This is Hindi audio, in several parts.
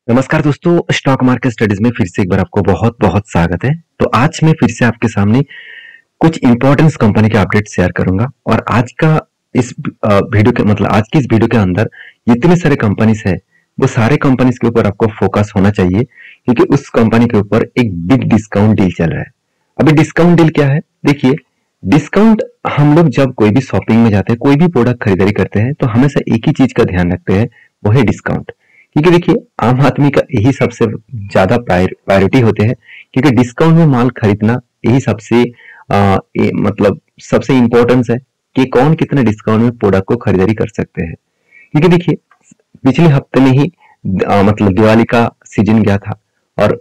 नमस्कार दोस्तों, स्टॉक मार्केट स्टडीज में फिर से एक बार आपको बहुत बहुत स्वागत है। तो आज मैं फिर से आपके सामने कुछ इंपॉर्टेंस कंपनी के अपडेट शेयर करूंगा और आज का इस वीडियो के आज की इस वीडियो के अंदर जितने सारे कंपनीज है वो सारे कंपनीज के ऊपर आपको फोकस होना चाहिए, क्योंकि उस कंपनी के ऊपर एक बिग डिस्काउंट डील चल रहा है। अभी डिस्काउंट डील क्या है? देखिए, डिस्काउंट हम लोग जब कोई भी शॉपिंग में जाते हैं, कोई भी प्रोडक्ट खरीदारी करते हैं, तो हमेशा एक ही चीज का ध्यान रखते हैं, वो है डिस्काउंट। क्योंकि देखिए, आम आदमी का यही सबसे ज्यादा प्रायोरिटी होते हैं, क्योंकि डिस्काउंट में माल खरीदना यही सबसे सबसे इम्पोर्टेंस है कि कौन कितना डिस्काउंट में प्रोडक्ट को खरीदारी कर सकते हैं। क्योंकि देखिए, पिछले हफ्ते में ही दिवाली का सीजन गया था और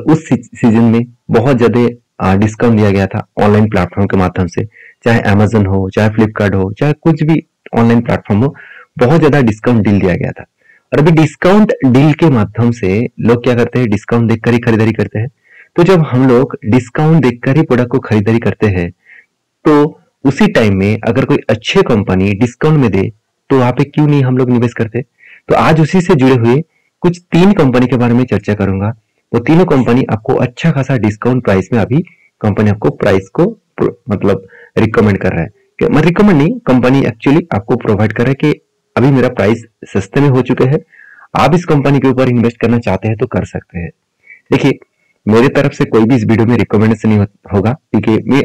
उस सीजन में बहुत ज्यादा डिस्काउंट दिया गया था ऑनलाइन प्लेटफॉर्म के माध्यम से, चाहे अमेजन हो, चाहे फ्लिपकार्ट हो, चाहे कुछ भी ऑनलाइन प्लेटफॉर्म हो, बहुत ज्यादा डिस्काउंट डील दिया गया था। और अभी डिस्काउंट डील के माध्यम से लोग क्या करते हैं, डिस्काउंट देखकर ही खरीदारी करते हैं। तो जब हम लोग डिस्काउंट देखकर ही प्रोडक्ट को खरीदारी करते हैं, तो उसी टाइम में अगर कोई अच्छे कंपनी डिस्काउंट में दे तो वहां पे क्यों नहीं हम लोग निवेश करते। तो आज उसी से जुड़े हुए कुछ 3 कंपनी के बारे में चर्चा करूंगा। वो तीनों कंपनी आपको अच्छा खासा डिस्काउंट प्राइस में अभी कंपनी आपको प्राइस को रिकमेंड कर रहा है। मैं रिकमेंड नहीं, कंपनी एक्चुअली आपको प्रोवाइड कर रहा है कि अभी मेरा प्राइस सस्ते में हो चुके हैं, आप इस कंपनी के ऊपर इन्वेस्ट करना चाहते हैं तो कर सकते हैं। देखिए, मेरी तरफ से कोई भी इस वीडियो में रिकमेंडेशन नहीं होगा, क्योंकि मैं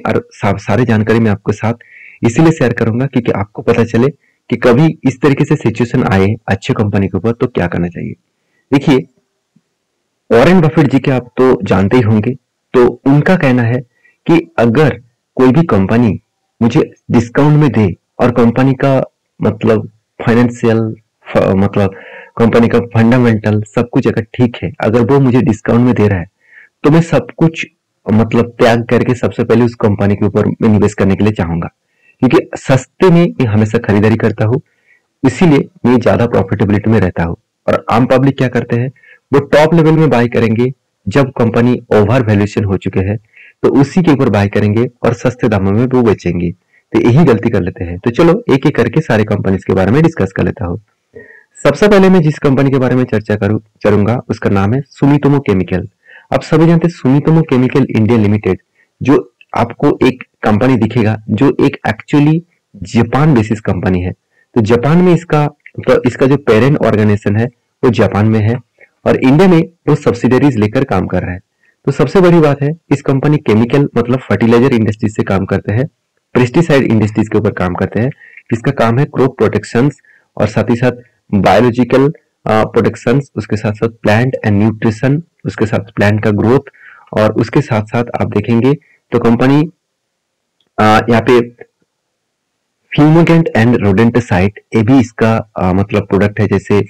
सारी जानकारी मैं आपके साथ इसीलिए शेयर करूंगा क्योंकि आपको पता चले कि कभी इस तरीके से सिचुएशन आए अच्छे कंपनी के ऊपर तो क्या करना चाहिए। देखिए, वॉरेन बफेट जी के आप तो जानते ही होंगे। तो उनका कहना है कि अगर कोई भी कंपनी मुझे डिस्काउंट में दे और कंपनी का फाइनेंशियल कंपनी का फंडामेंटल सब कुछ अगर ठीक है, अगर वो मुझे डिस्काउंट में दे रहा है, तो मैं सब कुछ त्याग करके सबसे पहले उस कंपनी के ऊपर मैं निवेश करने के लिए चाहूंगा, क्योंकि सस्ते में मैं हमेशा खरीदारी करता हूँ, इसीलिए मैं ज्यादा प्रॉफिटेबिलिटी में रहता हूँ। और आम पब्लिक क्या करते हैं, वो टॉप लेवल में बाय करेंगे जब कंपनी ओवर वैल्यूएशन हो चुके हैं, तो उसी के ऊपर बाय करेंगे और सस्ते दामों में वो बेचेंगे। तो यही गलती कर लेते हैं। तो चलो एक एक करके सारे कंपनीज के बारे में डिस्कस कर लेता हूँ। सबसे पहले मैं जिस कंपनी के बारे में चर्चा करूंगा उसका नाम है सुमितोमो केमिकल। आप सभी जानते हैं सुमितोमो केमिकल इंडिया लिमिटेड, जो आपको एक कंपनी दिखेगा जो एक एक्चुअली जापान बेसिस कंपनी है। तो जापान में इसका जो पेरेंट ऑर्गेनाइजेशन है वो जापान में है और इंडिया में वो सब्सिडरीज लेकर काम कर रहा है। तो सबसे बड़ी बात है, इस कंपनी केमिकल फर्टिलाइजर इंडस्ट्रीज से काम करते हैं, पेस्टिसाइड इंडस्ट्रीज के ऊपर काम करते हैं। इसका काम है क्रॉप प्रोटेक्शन और साथ ही साथ बायोलॉजिकल प्रोटेक्शन, उसके साथ साथ प्लांट एंड न्यूट्रिशन, उसके साथ प्लांट का ग्रोथ, और उसके साथ साथ आप देखेंगे तो कंपनी यहाँ पे फ्यूमिगेंट एंड रोडेंटिसाइड ये भी इसका प्रोडक्ट है। जैसे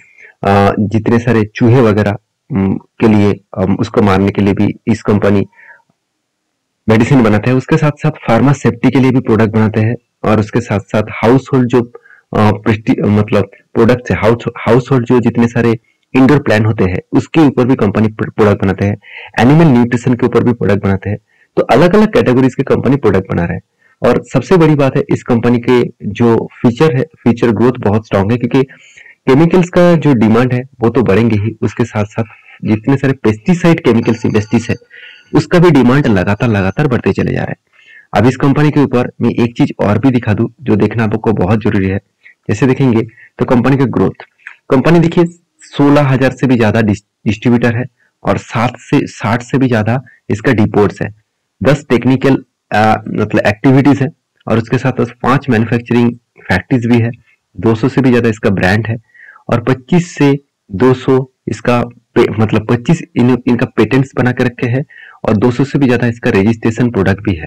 जितने सारे चूहे वगैरह के लिए उसको मारने के लिए भी इस कंपनी मेडिसिन बनाते हैं। उसके साथ साथ फार्मा सेफ्टी के लिए भी प्रोडक्ट बनाते हैं और उसके साथ साथ हाउस होल्ड जो प्रोडक्ट है, हाउस होल्ड जो जितने सारे इंडोर प्लांट होते हैं उसके ऊपर भी कंपनी प्रोडक्ट बनाते हैं। एनिमल न्यूट्रिशन के ऊपर भी प्रोडक्ट बनाते हैं। तो अलग अलग कैटेगरीज के कंपनी प्रोडक्ट बना रहे हैं। और सबसे बड़ी बात है, इस कंपनी के जो फ्यूचर ग्रोथ बहुत स्ट्रांग है, क्योंकि केमिकल्स का जो डिमांड है वो तो बढ़ेंगे ही, उसके साथ साथ जितने सारे पेस्टिसाइड केमिकल्स इंडस्ट्रीज है उसका भी डिमांड लगातार बढ़ते चले जा रहा है। अब इस कंपनी के ऊपर मैं एक चीज और भी दिखा दूं जो देखना आपको बहुत जरूरी है। जैसे देखेंगे तो कंपनी का ग्रोथ, कंपनी देखिए 16,000 से भी ज्यादा डिस्ट्रीब्यूटर है और 60 से भी ज्यादा इसका डिपोर्ट्स है। 10 टेक्निकल एक्टिविटीज है और उसके साथ 5 मैन्युफैक्चरिंग फैक्ट्रीज भी है। 200 से भी ज्यादा इसका ब्रांड है और 25 से 200 इसका 25 इनका पेटेंट्स बना के रखे हैं और 200 से भी ज्यादा इसका रजिस्ट्रेशन प्रोडक्ट भी है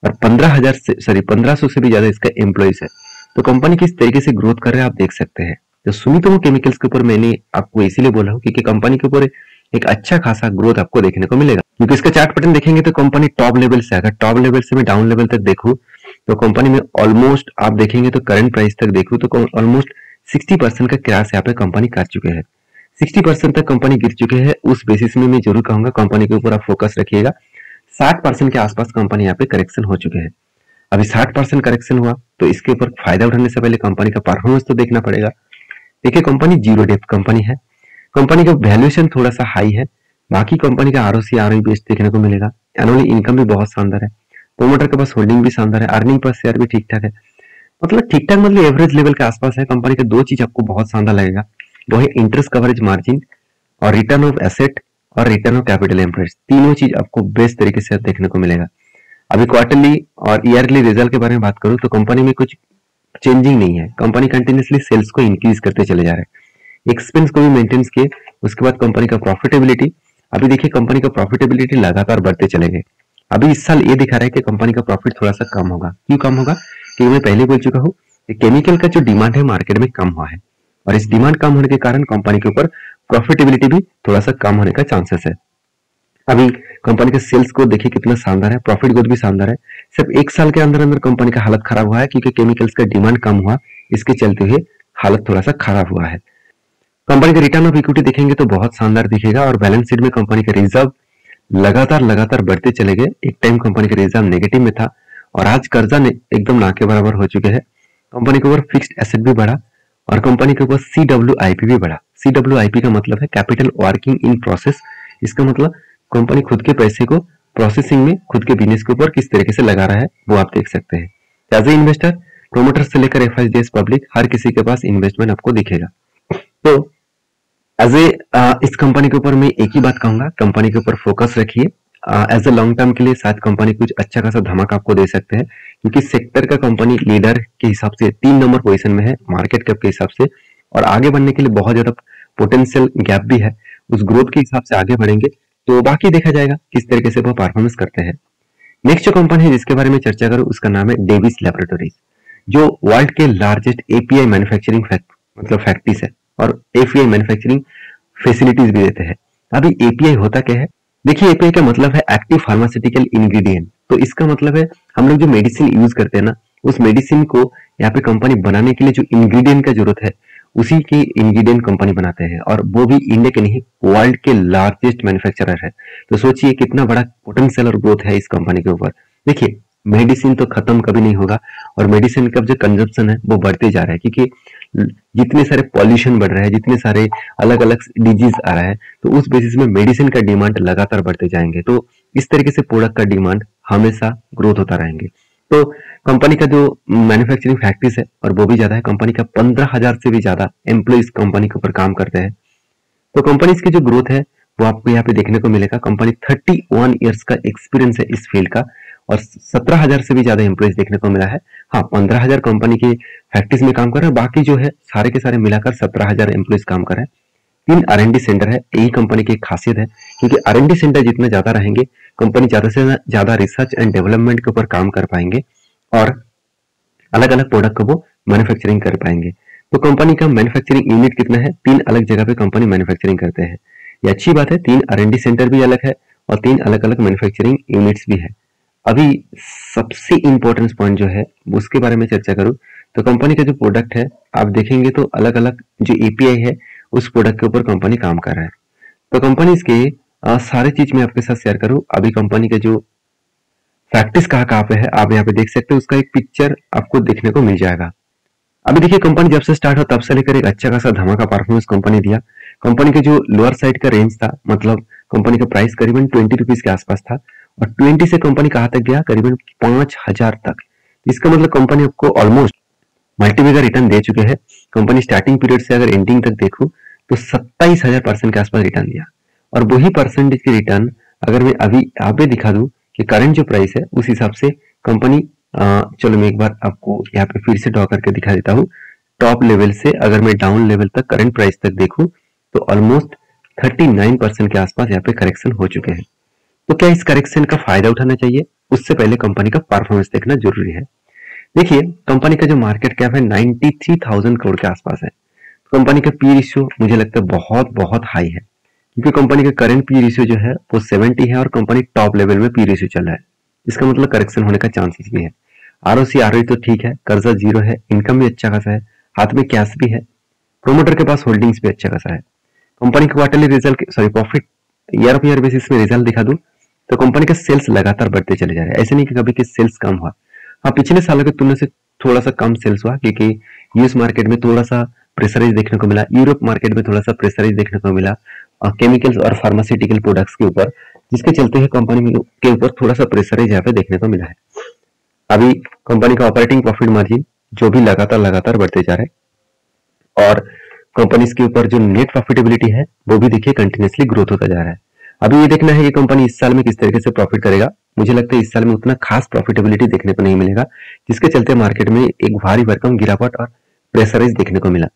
और 1500 से भी ज्यादा इसका एम्प्लॉइज है। तो कंपनी किस तरीके से ग्रोथ कर रहा है आप देख सकते हैं। तो सुमितोमो केमिकल्स के ऊपर मैंने आपको इसीलिए बोला हूँ क्योंकि कंपनी के ऊपर एक अच्छा खासा ग्रोथ आपको देखने को मिलेगा। क्योंकि इसका चार्ट पैटर्न देखेंगे तो कंपनी टॉप लेवल से, अगर टॉप लेवल से मैं डाउन लेवल तक देखूं तो कंपनी में ऑलमोस्ट आप देखेंगे तो करंट प्राइस तक देखूं तो ऑलमोस्ट 60% का क्रैश यहाँ पे कंपनी कर चुके हैं। 60% तक कंपनी गिर चुके हैं। उस बेसिस में मैं जरूर कहूंगा कंपनी के ऊपर आप फोकस रखिएगा। 60% के आसपास कंपनी यहाँ पे करेक्शन हो चुके हैं। अभी 60% करेक्शन हुआ तो इसके ऊपर फायदा उठाने से पहले कंपनी का परफॉर्मेंस तो देखना पड़ेगा। देखिए, कंपनी जीरो डेप्थ कंपनी है। कंपनी का वैल्यूएशन थोड़ा सा हाई है, बाकी कंपनी का आरओसी आरओई बेस्ड देखने को मिलेगा। एनुअली इनकम भी बहुत शानदार है, प्रोमोटर के पास होल्डिंग भी शानदार है, अर्निंग पर शेयर भी ठीक ठाक है, मतलब ठीक ठाक मतलब एवरेज लेवल के आसपास है। कंपनी के दो चीज आपको बहुत शानदार लगेगा, वो है इंटरेस्ट कवरेज मार्जिन और रिटर्न ऑफ एसेट और रिटर्न ऑफ कैपिटल एम्प्लॉयड। तीनों चीज आपको बेस्ट तरीके से देखने को मिलेगा। अभी क्वार्टरली और ईयरली रिजल्ट के बारे में बात करूं तो कंपनी में कुछ चेंजिंग नहीं है, कंपनी कंटिन्यूसली सेल्स को इंक्रीज करते चले जा रहे हैं, एक्सपेंस को भी मेंटेन किए। उसके बाद कंपनी का प्रॉफिटेबिलिटी, अभी देखिए कंपनी का प्रॉफिटेबिलिटी लगातार बढ़ते चले गए। अभी इस साल ये दिखा रहा है कि कंपनी का प्रॉफिट थोड़ा सा कम होगा। क्यों कम होगा? क्योंकि मैं पहले बोल चुका हूँ कि केमिकल का जो डिमांड है मार्केट में कम हुआ है, और इस डिमांड कम होने के कारण कंपनी के ऊपर प्रॉफिटेबिलिटी भी थोड़ा सा कम होने का चांसेस है। अभी कंपनी के सेल्स ग्रोथ देखिए कितना शानदार है, प्रॉफिट ग्रोथ भी शानदार है। सिर्फ एक साल के अंदर अंदर कंपनी का हालत खराब हुआ है क्योंकि केमिकल्स का डिमांड कम हुआ, इसके चलते हुए हालत थोड़ा सा खराब हुआ है। कंपनी का रिटर्न ऑफ इक्विटी देखेंगे तो बहुत शानदार दिखेगा, और बैलेंस शीट में कंपनी के रिजर्व लगातार बढ़ते चले गए। एक टाइम कंपनी का रिजर्व नेगेटिव में था और आज कर्जा एकदम ना के बराबर हो चुके हैं। कंपनी के ऊपर फिक्स्ड एसेट भी बढ़ा और कंपनी के ऊपर CWIP भी बढ़ा। CWIP का मतलब है कैपिटल वर्किंग इन प्रोसेस। इसका मतलब कंपनी खुद के पैसे को प्रोसेसिंग में खुद के बिजनेस के ऊपर किस तरीके से लगा रहा है वो आप देख सकते हैं। एज ए इन्वेस्टर, प्रोमोटर से लेकर FIDS पब्लिक, हर किसी के पास इन्वेस्टमेंट आपको दिखेगा। तो एज ए इस कंपनी के ऊपर मैं एक ही बात कहूंगा, कंपनी के ऊपर फोकस रखिए। एज ए लॉन्ग टर्म के लिए शायद कंपनी कुछ अच्छा खासा धमाका आपको दे सकते हैं, क्योंकि सेक्टर का कंपनी लीडर के हिसाब से 3 नंबर पोजीशन में है मार्केट कैप के हिसाब से, और आगे बढ़ने के लिए बहुत ज्यादा पोटेंशियल गैप भी है। उस ग्रोथ के हिसाब से आगे बढ़ेंगे तो बाकी देखा जाएगा किस तरीके से वो परफॉर्मेंस करते हैं। नेक्स्ट जो कंपनी है जिसके बारे में चर्चा करूं उसका नाम है डेविस लैबोरेटरीज, जो वर्ल्ड के लार्जेस्ट API मैन्युफैक्चरिंग मतलब फैक्ट्रीज है और API मैन्युफैक्चरिंग फैसिलिटीज भी देते हैं। अभी API होता क्या है? देखिए API का मतलब है एक्टिव फार्मास्यूटिकल इंग्रेडिएंट। तो इसका मतलब है हम लोग जो मेडिसिन यूज करते हैं ना, उस मेडिसिन को यहाँ पे कंपनी बनाने के लिए जो इंग्रेडिएंट का जरूरत है उसी के इंग्रेडिएंट कंपनी बनाते हैं, और वो भी इंडिया के नहीं वर्ल्ड के लार्जेस्ट मैन्युफैक्चरर है। तो सोचिए कितना बड़ा पोटेंशियल और ग्रोथ है इस कंपनी के ऊपर। देखिए मेडिसिन तो खत्म कभी नहीं होगा, और मेडिसिन का जो कंजप्शन है वो बढ़ते जा रहा है, क्योंकि जितने सारे पॉल्यूशन बढ़ रहा है, जितने सारे अलग अलग डिजीज आ रहा है, तो उस बेसिस में मेडिसिन का डिमांड लगातार बढ़ते जाएंगे। तो इस तरीके से प्रोडक्ट का डिमांड हमेशा ग्रोथ होता रहेंगे। तो कंपनी का जो मैन्युफैक्चरिंग फैक्ट्रीज है और वो भी ज्यादा है, कंपनी का 15,000 से भी ज्यादा एम्प्लॉइज कंपनी के ऊपर काम करते हैं। तो कंपनी की जो ग्रोथ है वो आपको यहाँ पे देखने को मिलेगा। कंपनी 31 इयर्स का एक्सपीरियंस है इस फील्ड का, और 17,000 से भी ज्यादा एम्प्लॉइज देखने को मिला है। हाँ, 15,000 कंपनी के फैक्ट्रीज में काम कर रहे हैं, बाकी जो है सारे के सारे मिलाकर 17,000 एम्प्लॉइज काम कर रहे हैं। 3 R&D सेंटर है, यही कंपनी की एक खासियत है, क्योंकि R&D सेंटर जितने ज्यादा रहेंगे कंपनी ज्यादा से ज्यादा रिसर्च एंड डेवलपमेंट के ऊपर काम कर पाएंगे और अलग अलग प्रोडक्ट को वो मैन्युफैक्चरिंग कर पाएंगे। तो कंपनी का मैन्युफैक्चरिंग यूनिट कितना है? 3 अलग जगह पे कंपनी मैन्युफैक्चरिंग करते हैं। ये अच्छी बात है, 3 R&D सेंटर भी अलग है और 3 अलग अलग मैन्युफैक्चरिंग यूनिट्स भी है। अभी सबसे इंपॉर्टेंट पॉइंट जो है उसके बारे में चर्चा करूं तो कंपनी का जो प्रोडक्ट है आप देखेंगे तो अलग अलग जो API है उस प्रोडक्ट के ऊपर कंपनी काम कर रहा है। तो कंपनी के सारे चीज मैं आपके साथ शेयर करूं। अभी कंपनी का जो प्रैक्टिस कहाँ पे है आप यहाँ पे देख सकते हो, उसका एक पिक्चर आपको देखने को मिल जाएगा। अभी देखिए कंपनी जब से स्टार्ट हो तब से लेकर एक अच्छा खासा धमाका परफॉर्मेंस कंपनी दिया। कंपनी के जो लोअर साइड का रेंज था, मतलब कंपनी का प्राइस करीबन 20 रुपीज के आसपास था, और 20 से कंपनी कहाँ तक गया? करीबन 5,000 तक। इसका मतलब कंपनी आपको ऑलमोस्ट मल्टीपल का रिटर्न दे चुके हैं। कंपनी स्टार्टिंग पीरियड से अगर एंडिंग तक देखूं तो 27,000% के आसपास रिटर्न दिया, और वही परसेंटेज की रिटर्न अगर मैं अभी यहाँ पे दिखा दूं कि करंट जो प्राइस है उस हिसाब से कंपनी चलो मैं एक बार आपको यहाँ पे फिर से ड्रॉ करके दिखा देता हूँ। टॉप लेवल से अगर मैं डाउन लेवल तक करंट प्राइस तक देखूं तो ऑलमोस्ट 39% के आसपास यहाँ पे करेक्शन हो चुके हैं। तो क्या इस करेक्शन का फायदा उठाना चाहिए? उससे पहले कंपनी का परफॉर्मेंस देखना जरूरी है। देखिए कंपनी का जो मार्केट कैप है 93,000 करोड़ के आसपास है। कंपनी का पी रेशियो मुझे लगता है बहुत बहुत हाई है, क्योंकि कंपनी का करंट पी रेशियो जो है वो 70 है और कंपनी टॉप लेवल में पी रेशियो चल रहा है। इसका मतलब करेक्शन होने का चांसेस भी है। ROC ROE तो ठीक है, कर्जा 0 है, इनकम भी अच्छा खासा है, हाथ में कैश भी है, प्रोमोटर के पास होल्डिंग्स भी अच्छा खासा है। कंपनी का quarterly result profit year of year basis में रिजल्ट दिखा दूं तो कंपनी का सेल्स लगातार बढ़ते चले जा रहे हैं। ऐसे नहीं कि कभी कि सेल्स कम हुआ। हाँ, पिछले सालों की तुलना से थोड़ा सा कम सेल्स हुआ, क्योंकि यूएस मार्केट में थोड़ा सा प्रेशराइज देखने को मिला, यूरोप मार्केट में थोड़ा सा प्रेशराइज देखने को मिला केमिकल्स और फार्मास्यूटिकल प्रोडक्ट्स के ऊपर, जिसके चलते है कंपनी के ऊपर थोड़ा सा प्रेशराइज यहाँ पे देखने को मिला है। अभी कंपनी का ऑपरेटिंग प्रॉफिट मार्जिन जो भी लगातार बढ़ते जा रहे हैं, और कंपनीज के ऊपर जो नेट प्रॉफिटेबिलिटी है वो भी देखिए कंटिन्यूसली ग्रोथ होता जा रहा है। अभी ये देखना है कि कंपनी इस साल में किस तरीके से प्रॉफिट करेगा। मुझे लगता है इस साल में उतना खास प्रॉफिटेबिलिटी देखने को नहीं मिलेगा, जिसके चलते मार्केट में एक भारी भरकम गिरावट और प्रेशराइज देखने को मिला।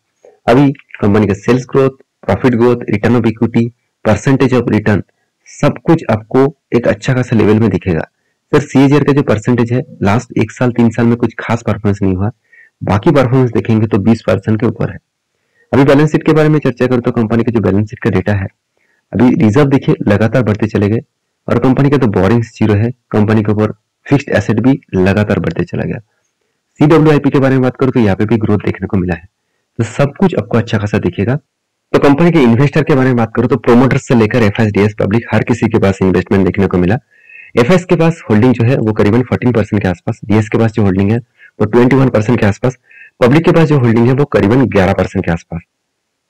अभी कंपनी का sales growth, profit growth, return of equity, percentage of return, सब कुछ आपको एक अच्छा खासा लेवल में दिखेगा। सर सीएजीआर का जो परसेंटेज है लास्ट 1 साल 3 साल में कुछ खास परफॉर्मेंस नहीं हुआ, बाकी परफॉर्मेंस देखेंगे तो 20% के ऊपर है। अभी बैलेंस शीट के बारे में चर्चा करूं तो कंपनी का जो बैलेंस शीट का डेटा है, अभी रिजर्व देखिए लगातार बढ़ते चले गए, और कंपनी का तो बोरिंग्स जीरो है, कंपनी के ऊपर फिक्स्ड एसेट भी लगातार बढ़ते चला गया। सीडब्ल्यूआईपी के बारे में बात करूं तो यहाँ पे भी ग्रोथ देखने को मिला है, तो सब कुछ आपको अच्छा खासा दिखेगा। तो कंपनी के इन्वेस्टर के बारे में बात करूं तो प्रोमोटर्स से लेकर एफएसडीएस पब्लिक हर किसी के पास इन्वेस्टमेंट देखने को मिला। एफएस के पास होल्डिंग जो है वो करीबन 14% के आसपास, डीएस के पास जो होल्डिंग है वो 21% के आसपास, पब्लिक के पास जो होल्डिंग है वो करीबन 11% के आसपास।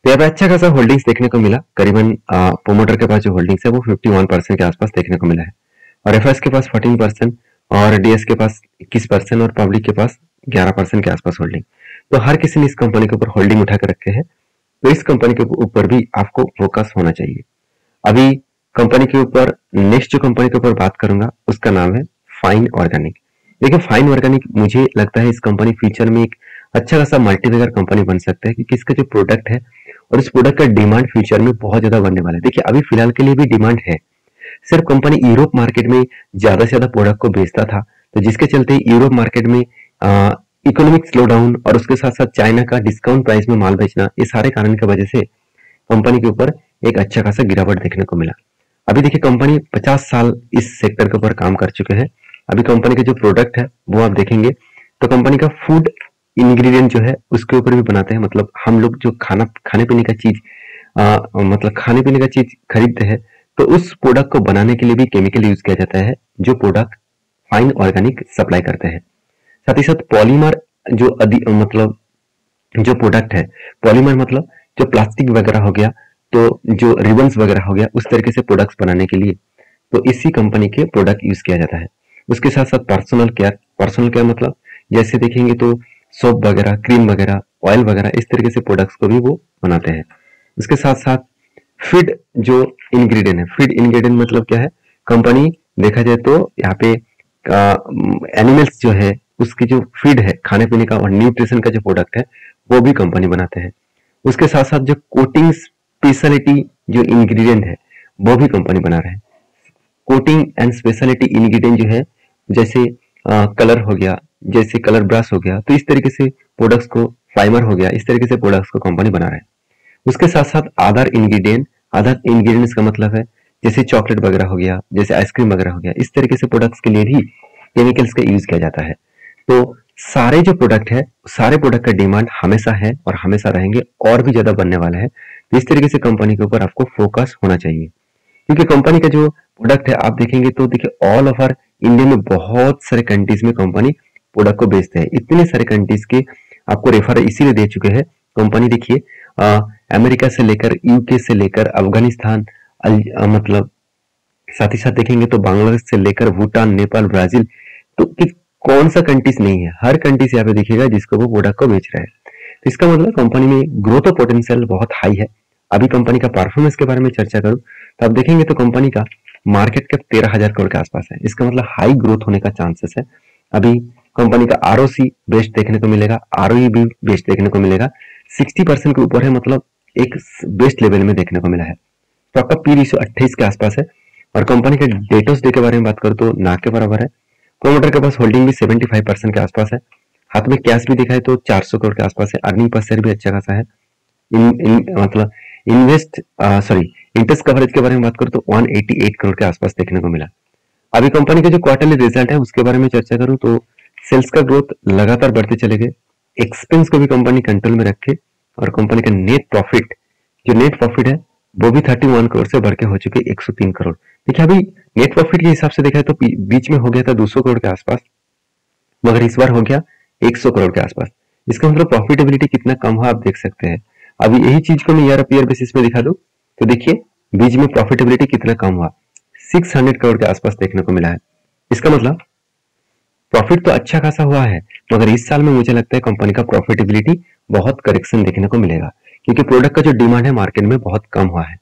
तो यहाँ पे अच्छा खासा होल्डिंग्स देखने को मिला, करीबन प्रोमोटर के पास जो होल्डिंग्स है वो 51% के आसपास देखने को मिला है, और एफएस के पास 14% और डीएस के पास 21% और पब्लिक के पास 11% के आसपास होल्डिंग। तो हर किसी ने इस कंपनी के ऊपर होल्डिंग उठा कर रखे हैं, तो इस कंपनी के ऊपर भी आपको फोकस होना चाहिए। अभी कंपनी के ऊपर नेक्स्ट जो कंपनी के ऊपर बात करूंगा उसका नाम है फाइन ऑर्गेनिक। देखिए फाइन ऑर्गेनिक मुझे लगता है इस कंपनी फ्यूचर में एक अच्छा खासा मल्टीबैगर कंपनी बन सकता है, क्योंकि इसका जो प्रोडक्ट है और इस प्रोडक्ट का डिमांड फ्यूचर में बहुत ज्यादा बढ़ने वाला है। देखिए अभी फिलहाल के लिए भी डिमांड है, सिर्फ कंपनी यूरोप मार्केट में ज्यादा से ज्यादा प्रोडक्ट को बेचता था, तो जिसके चलते यूरोप मार्केट में इकोनॉमिक स्लो डाउन और उसके साथ साथ चाइना का डिस्काउंट प्राइस में माल बेचना, ये सारे कारण की वजह से कंपनी के ऊपर एक अच्छा खासा गिरावट देखने को मिला। अभी देखिए कंपनी 50 साल इस सेक्टर के ऊपर काम कर चुके हैं। अभी कंपनी का जो प्रोडक्ट है वो आप देखेंगे तो कंपनी का फूड इंग्रेडिएंट जो है उसके ऊपर भी बनाते हैं, मतलब हम लोग जो खाने पीने का चीज मतलब खाने पीने का चीज खरीदते हैं, तो उस प्रोडक्ट को बनाने के लिए भी केमिकल यूज किया जाता है, जो प्रोडक्ट फाइन ऑर्गेनिक सप्लाई करते हैं। साथ ही साथ पॉलीमर जो मतलब जो प्रोडक्ट है, पॉलीमर मतलब जो प्लास्टिक वगैरह हो गया, तो जो रिबन्स वगैरह हो गया, उस तरीके से प्रोडक्ट्स बनाने के लिए तो इसी कंपनी के प्रोडक्ट यूज किया जाता है। उसके साथ साथ पर्सनल केयर मतलब जैसे देखेंगे तो सोप वगैरह, क्रीम वगैरह, ऑयल वगैरह, इस तरीके से प्रोडक्ट्स को भी वो बनाते हैं। उसके साथ साथ फीड जो इंग्रेडिएंट है, फीड इंग्रेडिएंट मतलब क्या है, कंपनी देखा जाए तो यहाँ पे एनिमल्स जो है उसकी जो फीड है खाने पीने का और न्यूट्रिशन का जो प्रोडक्ट है वो भी कंपनी बनाते हैं। उसके साथ साथ जो कोटिंग स्पेशलिटी जो इंग्रेडिएंट है वो भी कंपनी बना रहे हैं। कोटिंग एंड स्पेशलिटी इंग्रेडिएंट जो है जैसे कलर हो गया, जैसे कलर ब्रश हो गया, तो इस तरीके से प्रोडक्ट्स को, फाइबर हो गया, इस तरीके से प्रोडक्ट्स को कंपनी बना रहे हैं। उसके साथ साथ अदर इंग्रेडिएंट्स का मतलब है जैसे चॉकलेट वगैरह हो गया, जैसे आइसक्रीम वगैरह हो गया, इस तरीके से प्रोडक्ट्स के लिए भी केमिकल्स का यूज किया जाता है। तो सारे जो प्रोडक्ट है, सारे प्रोडक्ट का डिमांड हमेशा है और हमेशा रहेंगे और भी ज्यादा बनने वाला है। तो इस तरीके से कंपनी के ऊपर आपको फोकस होना चाहिए, क्योंकि कंपनी का जो प्रोडक्ट है आप देखेंगे तो देखिए ऑल ओवर इंडिया में बहुत सारे कंट्रीज में कंपनी प्रोडक्ट को बेचते हैं। इतने सारे कंट्रीज के आपको रेफर इसीलिए दे चुके हैं कंपनी। देखिए अमेरिका से लेकर, यूके से लेकर, अफगानिस्तान, मतलब साथ ही साथ देखेंगे तो बांग्लादेश से लेकर भूटान, नेपाल, ब्राजील, तो कौन सा कंट्रीज नहीं है, हर कंट्रीज यहाँ पे दिखेगा जिसको वो प्रोडक्ट को बेच रहे हैं। तो इसका मतलब कंपनी में ग्रोथ पोटेंशियल बहुत हाई है। अभी कंपनी का परफॉर्मेंस के बारे में चर्चा करूं तो आप देखेंगे तो कंपनी का मार्केट कैप 13,000 करोड़ के आसपास है। इसका मतलब हाई ग्रोथ होने का चांसेस है। अभी कंपनी का आरओसी बेस्ट देखने को मिलेगा, आरओई भी बेस्ट देखने को मिलेगा, 60% के ऊपर है, मतलब एक बेस्ट लेवल में देखने को मिला है। तो आपका पी रेशियो 28 के आसपास है। और कंपनी के डेटोस डे के बारे में बात करूं तो ना के बराबर है। प्रोमोटर के पास होल्डिंग भी 75% के आसपास है। हाथ में कैश भी दिखाए तो 400 करोड़ के आसपास है। अर्निंग पर शेयर भी अच्छा खासा है। मतलब इंटरेस्ट कवरेज के बारे में बात करूं तो 188 करोड़ के आसपास देखने को मिला। अभी कंपनी के जो क्वार्टरली रिजल्ट है उसके बारे में चर्चा करूं तो सेल्स का ग्रोथ लगातार बढ़ते चले गए, एक्सपेंस को भी कंपनी कंट्रोल में रखे, और कंपनी का नेट प्रॉफिट है वो भी 31 करोड़ से बढ़ के हो चुके 103 करोड़। देखिए अभी नेट प्रॉफिट के हिसाब से देखा है तो बीच में हो गया था 200 करोड़ के आसपास, मगर इस बार हो गया 100 करोड़ के आसपास। इसका मतलब प्रॉफिटेबिलिटी कितना कम हुआ आप देख सकते हैं। अभी यही चीज को मैं ईयर ऑफ ईयर बेसिस पे दिखा दूं तो देखिए बीच में प्रॉफिटेबिलिटी कितना कम हुआ, 600 करोड़ के आसपास देखने को मिला है। इसका मतलब प्रॉफिट तो अच्छा खासा हुआ है, मगर इस साल में मुझे लगता है कंपनी का प्रॉफिटेबिलिटी बहुत करेक्शन देखने को मिलेगा, क्योंकि प्रोडक्ट का जो डिमांड है मार्केट में बहुत कम हुआ है।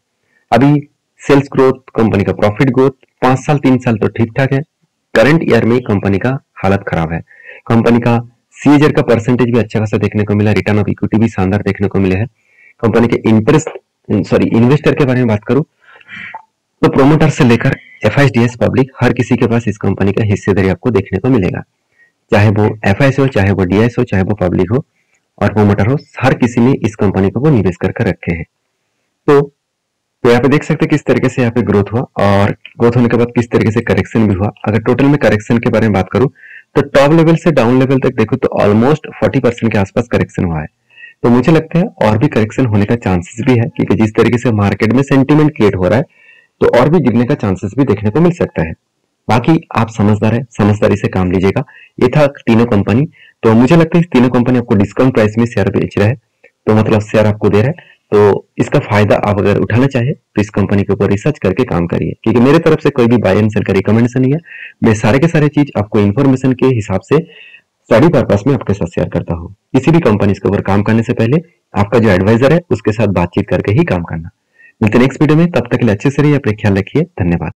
अभी सेल्स ग्रोथ, कंपनी का प्रॉफिट ग्रोथ 5 साल 3 साल तो ठीक ठाक है, करंट ईयर में कंपनी का हालत खराब है। कंपनी का सीएजआर का परसेंटेज भी अच्छा खासा देखने को मिला, रिटर्न ऑफ इक्विटी भी शानदार देखने को मिले हैं। कंपनी के इन्वेस्टर के बारे में बात करूं तो प्रोमोटर से लेकर एफआईडीएस पब्लिक हर किसी के पास इस कंपनी का हिस्सेदारी आपको देखने को मिलेगा, चाहे वो एफआईएस हो, चाहे वो डीआईएस हो, चाहे वो पब्लिक हो और प्रोमोटर हो, हर किसी ने इस कंपनी को वो निवेश करके रखे हैं। तो यहाँ पे देख सकते हैं किस तरीके से यहाँ पे ग्रोथ हुआ और ग्रोथ होने के बाद किस तरीके से करेक्शन भी हुआ। अगर टोटल में करेक्शन के बारे में बात करूं तो टॉप लेवल से डाउन लेवल तक देखो तो ऑलमोस्ट 40% के आसपास करेक्शन हुआ है। तो मुझे लगता है और भी करेक्शन होने का चांसेस भी है, क्योंकि जिस तरीके से मार्केट में सेंटीमेंट क्रिएट हो रहा है तो और भी गिरने का चांसेस भी देखने को मिल सकता है। बाकी आप समझदार है, समझदारी से काम लीजिएगा। ये था तीनों कंपनी। तो मुझे लगता है इस तीनों कंपनी आपको डिस्काउंट प्राइस में शेयर बेच रहा है, तो मतलब शेयर आपको दे रहा है, तो इसका फायदा आप अगर उठाना चाहे तो इस कंपनी के ऊपर रिसर्च करके काम करिए, क्योंकि मेरे तरफ से कोई भी बाय एंड सेल का रिकमेंडेशन नहीं है। मैं सारे के सारे चीज आपको इन्फॉर्मेशन के हिसाब से स्टडी पर्पस में आपके साथ शेयर करता हूँ। किसी भी कंपनी के ऊपर काम करने से पहले आपका जो एडवाइजर है उसके साथ बातचीत करके ही काम करना। मिलते नेक्स्ट वीडियो में, तब तक के लिए अच्छे से रहिए, अपने ख्याल रखिए, धन्यवाद।